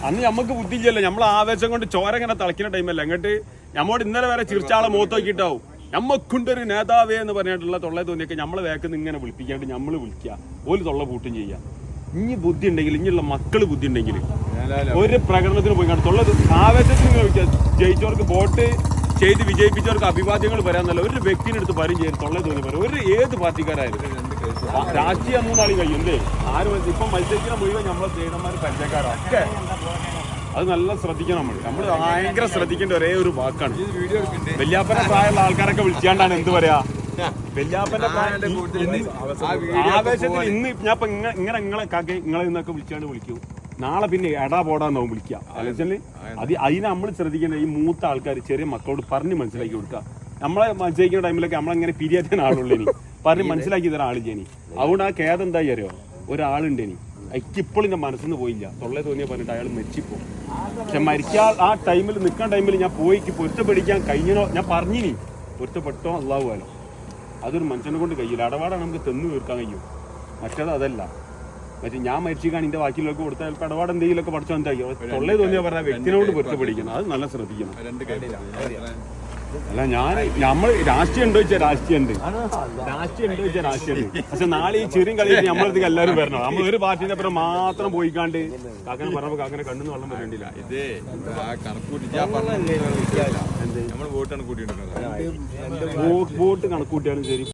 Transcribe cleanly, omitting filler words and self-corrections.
അന്ന് നമുക്ക് ബുദ്ധിയില്ലല്ലോ, നമ്മൾ ആവേശം കൊണ്ട് ചോര ഇങ്ങനെ തിളക്കുന്ന ടൈമല്ല. അങ്ങോട്ട് നമ്മോട് ഇന്നലെ വരെ ചിരിച്ചാളെ മുഖത്ത് നോക്കിയിട്ടാവും നമ്മക്കൊണ്ടൊരു നേതാവേ എന്ന് പറഞ്ഞിട്ടുള്ള തൊള്ള തോന്നിയൊക്കെ നമ്മളെ വേക്കുന്ന ഇങ്ങനെ വിളിപ്പിക്കാണ്ട് നമ്മൾ വിളിക്കുക, ഓല് തൊള്ള പൂട്ടും ചെയ്യുക. ഇനി ബുദ്ധി ഉണ്ടെങ്കിൽ, ഇനിയുള്ള മക്കള് ബുദ്ധി ഉണ്ടെങ്കിൽ ഒരു പ്രകടനത്തിന് പോയി തൊള്ള ആവേശത്തിന് ഇങ്ങനെ വിളിക്കുക. ജയിച്ചവർക്ക് വോട്ട് ചെയ്ത് വിജയിപ്പിച്ചവർക്ക് അഭിവാദ്യങ്ങൾ വരാന്നല്ല ഒരു വ്യക്തിനെ എടുത്ത് പറയും ചെയ്ത് തൊള്ള തോന്നി പറയും. ഒരു ഏത് പാർട്ടിക്കാരായാലും രാഷ്ട്രീയം മൂന്നാളി കഴിയും എന്തേ ആരും ഇപ്പം മത്സരിക്കുന്ന മുഴുവൻ നമ്മളെ ദേവന്മാർ പരിചയക്കാരൊക്കെ. അത് നല്ല ശ്രദ്ധിക്കണം. നമ്മൾ ഭയങ്കര ശ്രദ്ധിക്കേണ്ട ഒരേ ഒരു വാക്കാണ്. വല്യാപ്പന്റെ പ്രായമുള്ള ആൾക്കാരൊക്കെ വിളിച്ചാണ്ടാണ് എന്ത് പറയാ, വല്യാപ്പന്റെ ആവേശത്തിൽ ഇന്ന് ഞാൻ ഇപ്പൊ ഇങ്ങനെ നിങ്ങളെ നിന്നൊക്കെ വിളിച്ചാണ്ട് വിളിക്കൂ, നാളെ പിന്നെ എടാ പോടാന്നാവും വിളിക്കുക. അല്ലെങ്കിൽ അതിനെ നമ്മൾ ശ്രദ്ധിക്കേണ്ട ഈ മൂത്ത ആൾക്കാർ ചെറിയ മക്കളോട് പറഞ്ഞ് മനസ്സിലാക്കി കൊടുക്കുക. നമ്മളെ മത്സരിക്കുന്ന ടൈമിലൊക്കെ നമ്മളങ്ങനെ പിരിയാൻ ആളുള്ളൂ, ഇനി പറഞ്ഞ് മനസ്സിലാക്കി തരാൻ ആളില്ല. ഇനി അതുകൊണ്ട് ആ ഖേദം എന്തായി അറിയോ, ഒരാളുണ്ട് ഇനി എനിക്ക് ഇപ്പോഴും ഞാൻ മനസ്സിന്ന് പോയില്ല, തൊള്ളേ തോന്നിയാൽ പറഞ്ഞിട്ട് അയാൾ മരിച്ചിപ്പോ. പക്ഷെ മരിക്കാൻ ആ ടൈമിൽ നിൽക്കുന്ന ടൈമിൽ ഞാൻ പോയിക്ക് പൊരുത്തപ്പെടിക്കാൻ കഴിഞ്ഞോ, ഞാൻ പറഞ്ഞിനി പൊരുത്തപ്പെട്ടോ അള്ളാഹുവാലോ. അതൊരു മനുഷ്യനെ കൊണ്ട് കഴിയില്ല. ഇടപാടാണ് നമുക്ക് തെന്ന് തീർക്കാൻ കഴിയും. മറ്റേത് അതല്ല. മറ്റേ ഞാൻ മരിച്ചിക്കാൻ എൻ്റെ ബാക്കിയുള്ളവർക്ക് കൊടുത്താൽ ഇടപാട് എന്തെങ്കിലുമൊക്കെ പഠിച്ചോ എന്തായോ തൊള്ളേ തോന്നിയാൽ പറഞ്ഞാൽ വ്യക്തിനോട് പൊരുത്തപ്പെടിക്കണം. അത് നല്ല ശ്രദ്ധിക്കണം. അല്ല നമ്മൾ രാഷ്ട്രീയം ഉണ്ടോ ചോദിച്ചാൽ രാഷ്ട്രീയം ഉണ്ട്. പക്ഷെ നാളെ ഈ ചെറിയ കളിയിൽ നമ്മളടുത്തേക്ക് എല്ലാവരും വരണം. നമ്മൾ ഒരു പാർട്ടിന്റെ അപ്പുറം മാത്രം പോയിക്കാണ്ട് കാക്കനെ പറഞ്ഞപ്പോ കാക്കനെ കണ്ണു വെള്ളം വരേണ്ടില്ല. വോട്ട് കണക്കൂട്ടിയാലും ശരി.